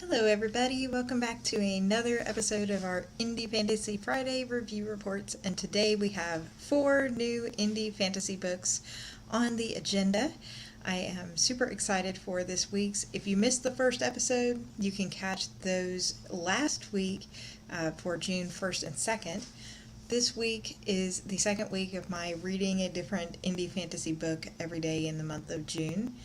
Hello everybody, welcome back to another episode of our Indie Fantasy Friday review reports, and today we have 4 new indie fantasy books on the agenda. I am super excited for this week's. If you missed the first episode, you can catch those last week for June 1st and 2nd. This week is the second week of my reading a different indie fantasy book every day in the month of June.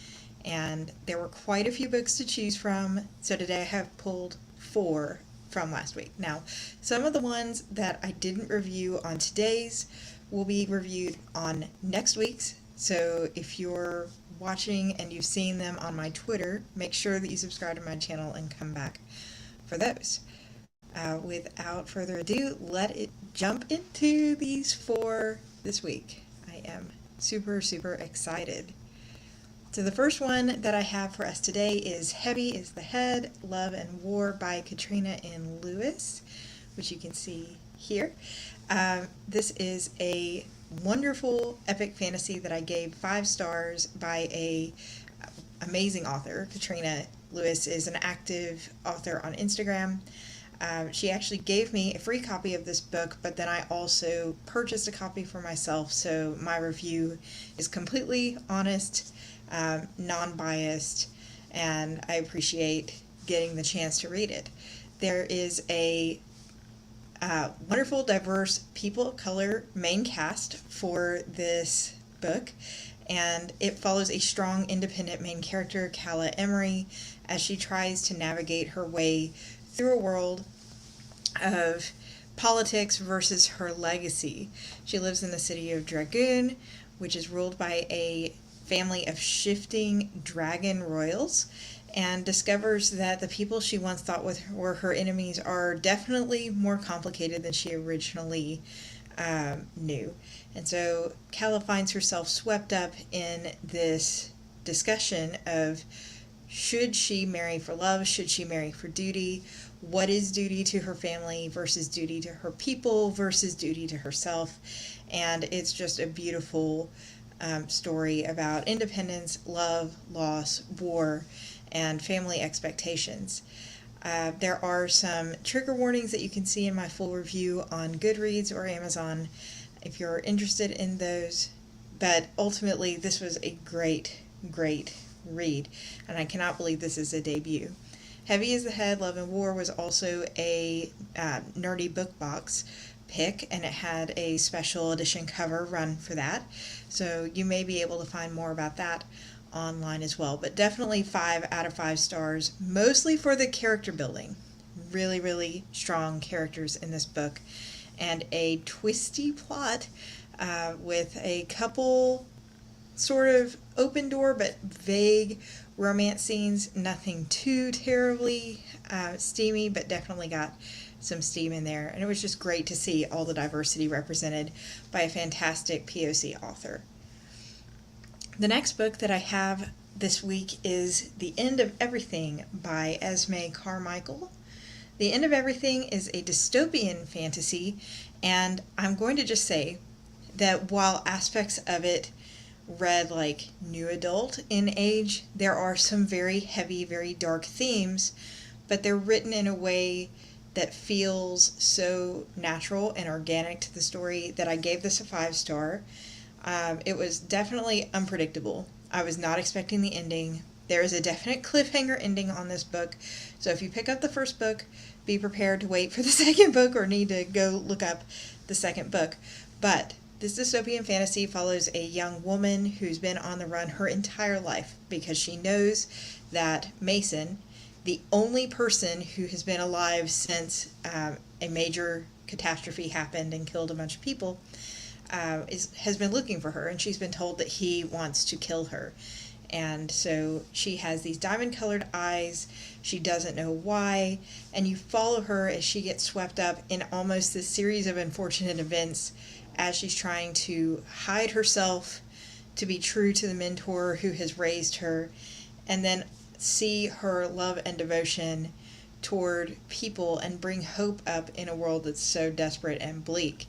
And there were quite a few books to choose from, so today I have pulled 4 from last week. Now, some of the ones that I didn't review on today's will be reviewed on next week's, so if you're watching and you've seen them on my Twitter, make sure that you subscribe to my channel and come back for those. Without further ado, let it jump into these 4 this week. I am super excited. So the first one that I have for us today is Heavy is the Head, Love and War by Katrina and Lewis, which you can see here. This is a wonderful epic fantasy that I gave 5 stars by a amazing author. Katrina Lewis is an active author on Instagram. She actually gave me a free copy of this book, but then I also purchased a copy for myself, so my review is completely honest, non-biased, and I appreciate getting the chance to read it. There is a wonderful, diverse people of color main cast for this book, and it follows a strong, independent main character, Calla Emery, as she tries to navigate her way through a world of politics versus her legacy. She lives in the city of Dragoon, which is ruled by a family of shifting dragon royals, and discovers that the people she once thought were her enemies are definitely more complicated than she originally knew. And so Calla finds herself swept up in this discussion of, should she marry for love? Should she marry for duty? What is duty to her family versus duty to her people versus duty to herself? And it's just a beautiful story about independence, love, loss, war, and family expectations. There are some trigger warnings that you can see in my full review on Goodreads or Amazon if you're interested in those. But ultimately, this was a great read, and I cannot believe this is a debut. Heavy is the Head, Love and War was also a nerdy book box pick, and it had a special edition cover run for that, so you may be able to find more about that online as well. But definitely 5 out of 5 stars, mostly for the character building. Really strong characters in this book, and a twisty plot with a couple sort of open door but vague romance scenes. Nothing too terribly steamy, but definitely got some steam in there, and it was just great to see all the diversity represented by a fantastic POC author. The next book that I have this week is The End of Everything by Esme Carmichael. The End of Everything is a dystopian fantasy, and I'm going to just say that while aspects of it read like new adult in age, there are some very heavy, very dark themes, but they're written in a way that feels so natural and organic to the story that I gave this a 5 star. It was definitely unpredictable. I was not expecting the ending. There is a definite cliffhanger ending on this book, so if you pick up the first book, be prepared to wait for the second book or need to go look up the second book. But this dystopian fantasy follows a young woman who's been on the run her entire life because she knows that Mason, the only person who has been alive since a major catastrophe happened and killed a bunch of people, has been looking for her, and she's been told that he wants to kill her. And so she has these diamond-colored eyes. She doesn't know why, and you follow her as she gets swept up in almost this series of unfortunate events as she's trying to hide herself, to be true to the mentor who has raised her, and then see her love and devotion toward people and bring hope up in a world that's so desperate and bleak.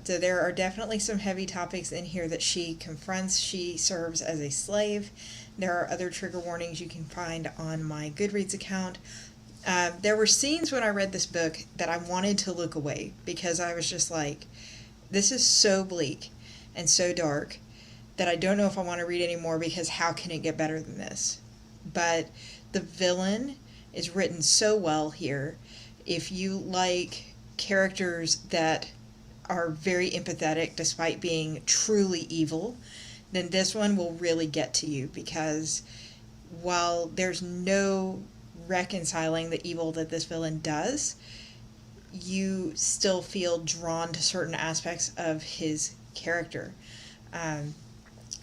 So there are definitely some heavy topics in here that she confronts. She serves as a slave, There are other trigger warnings you can find on my Goodreads account. There were scenes when I read this book that I wanted to look away because I was just like, this is so bleak and so dark that I don't know if I want to read anymore because how can it get better than this? But the villain is written so well here. If you like characters that are very empathetic despite being truly evil, then this one will really get to you, because while there's no reconciling the evil that this villain does, you still feel drawn to certain aspects of his character.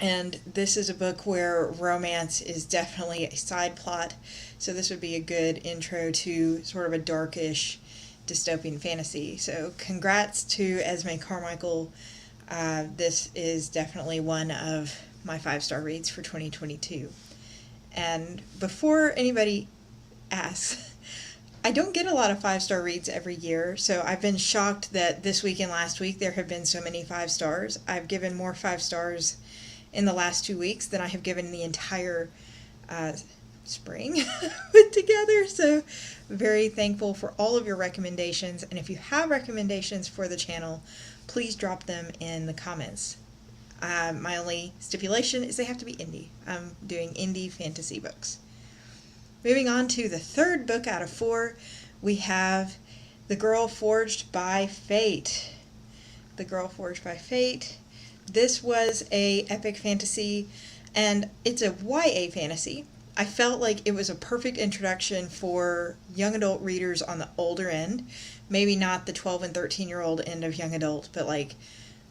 And this is a book where romance is definitely a side plot, so this would be a good intro to sort of a darkish dystopian fantasy. So congrats to Esme Carmichael. This is definitely one of my 5-star reads for 2022. And before anybody asks, I don't get a lot of 5-star reads every year, so I've been shocked that this week and last week there have been so many 5 stars. I've given more 5 stars in the last 2 weeks than I have given the entire spring put together, so very thankful for all of your recommendations. And if you have recommendations for the channel, please drop them in the comments. My only stipulation is they have to be indie. I'm doing indie fantasy books. Moving on to the third book out of 4, we have The Girl Forged by Fate. The Girl Forged by Fate. This was a epic fantasy, and it's a YA fantasy. I felt like it was a perfect introduction for young adult readers on the older end. Maybe not the 12 and 13-year-old end of young adult, but like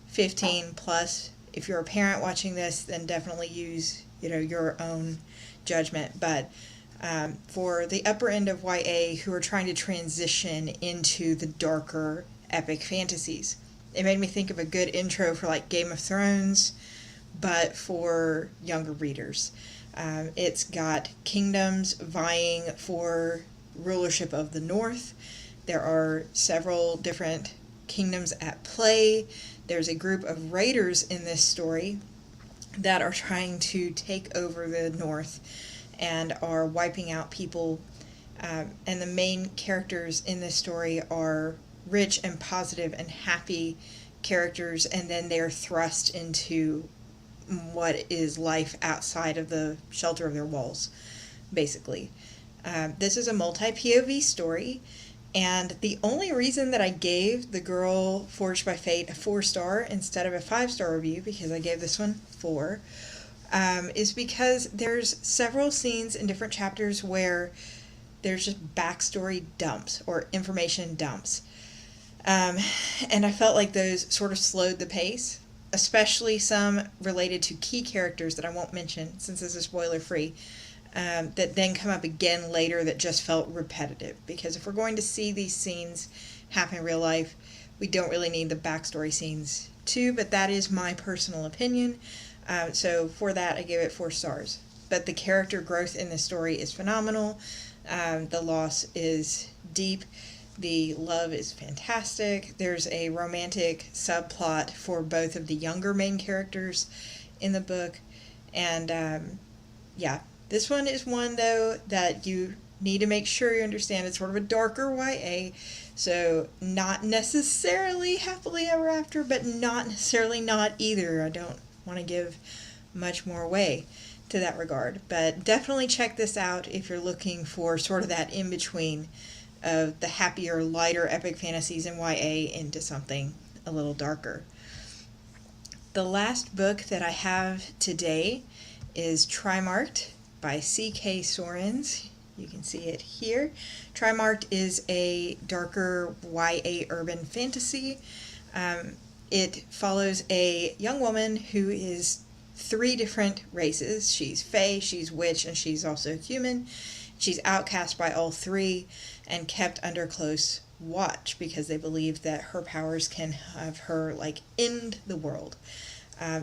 15 plus. If you're a parent watching this, then definitely use, your own judgment. But for the upper end of YA who are trying to transition into the darker epic fantasies, it made me think of a good intro for like Game of Thrones, but for younger readers. It's got kingdoms vying for rulership of the North. There are several different kingdoms at play. There's a group of raiders in this story that are trying to take over the North and are wiping out people. And the main characters in this story are rich and positive and happy characters, and then they're thrust into what is life outside of the shelter of their walls, basically. This is a multi-POV story, and the only reason that I gave The Girl Forged by Fate a 4-star instead of a 5-star review, because I gave this one 4, is because there's several scenes in different chapters where there's just backstory dumps or information dumps. And I felt like those sort of slowed the pace, especially some related to key characters that I won't mention since this is spoiler free, that then come up again later that just felt repetitive. Because if we're going to see these scenes happen in real life, we don't really need the backstory scenes too, but that is my personal opinion. So for that, I gave it 4 stars. But the character growth in this story is phenomenal. The loss is deep. The love is fantastic. There's a romantic subplot for both of the younger main characters in the book. And yeah, this one is one, though, that you need to make sure you understand. It's sort of a darker YA. So not necessarily happily ever after, but not necessarily not either. I don't want to give much more away to that regard. But definitely check this out if you're looking for sort of that in-between of the happier, lighter epic fantasies in YA into something a little darker. The last book that I have today is Trimarked by C.K. Sorens. You can see it here. Trimarked is a darker YA urban fantasy. It follows a young woman who is 3 different races. She's fae, she's witch, and she's also human. She's outcast by all 3 and kept under close watch because they believe that her powers can have her end the world.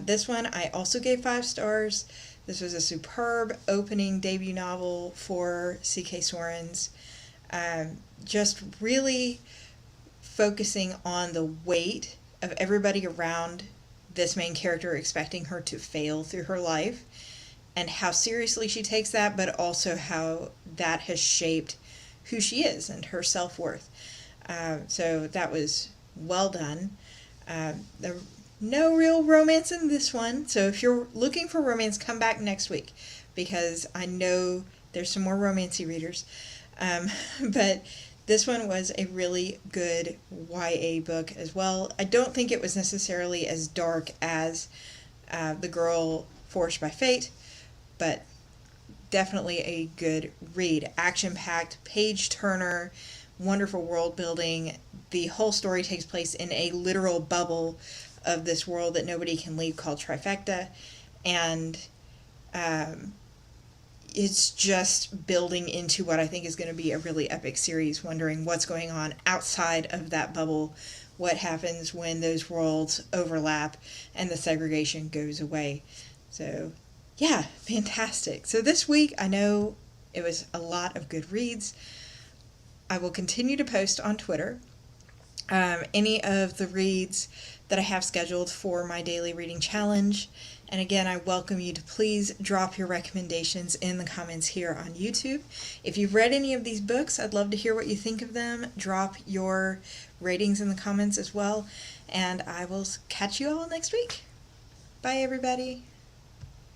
This one I also gave 5 stars. This was a superb opening debut novel for C.K. Sorens. Just really focusing on the weight of everybody around this main character expecting her to fail through her life, and how seriously she takes that, but also how that has shaped who she is and her self-worth. So that was well done. There no real romance in this one, so if you're looking for romance, come back next week, because I know there's some more romancy readers. But this one was a really good YA book as well. I don't think it was necessarily as dark as The Girl Forged by Fate, but definitely a good read. Action-packed, page-turner, wonderful world building. The whole story takes place in a literal bubble of this world that nobody can leave called Trifecta, and it's just building into what I think is going to be a really epic series, wondering what's going on outside of that bubble, what happens when those worlds overlap and the segregation goes away. So yeah, fantastic. So this week, I know it was a lot of good reads. I will continue to post on Twitter any of the reads that I have scheduled for my daily reading challenge. And again, I welcome you to please drop your recommendations in the comments here on YouTube. If you've read any of these books, I'd love to hear what you think of them. Drop your ratings in the comments as well. And I will catch you all next week. Bye, everybody.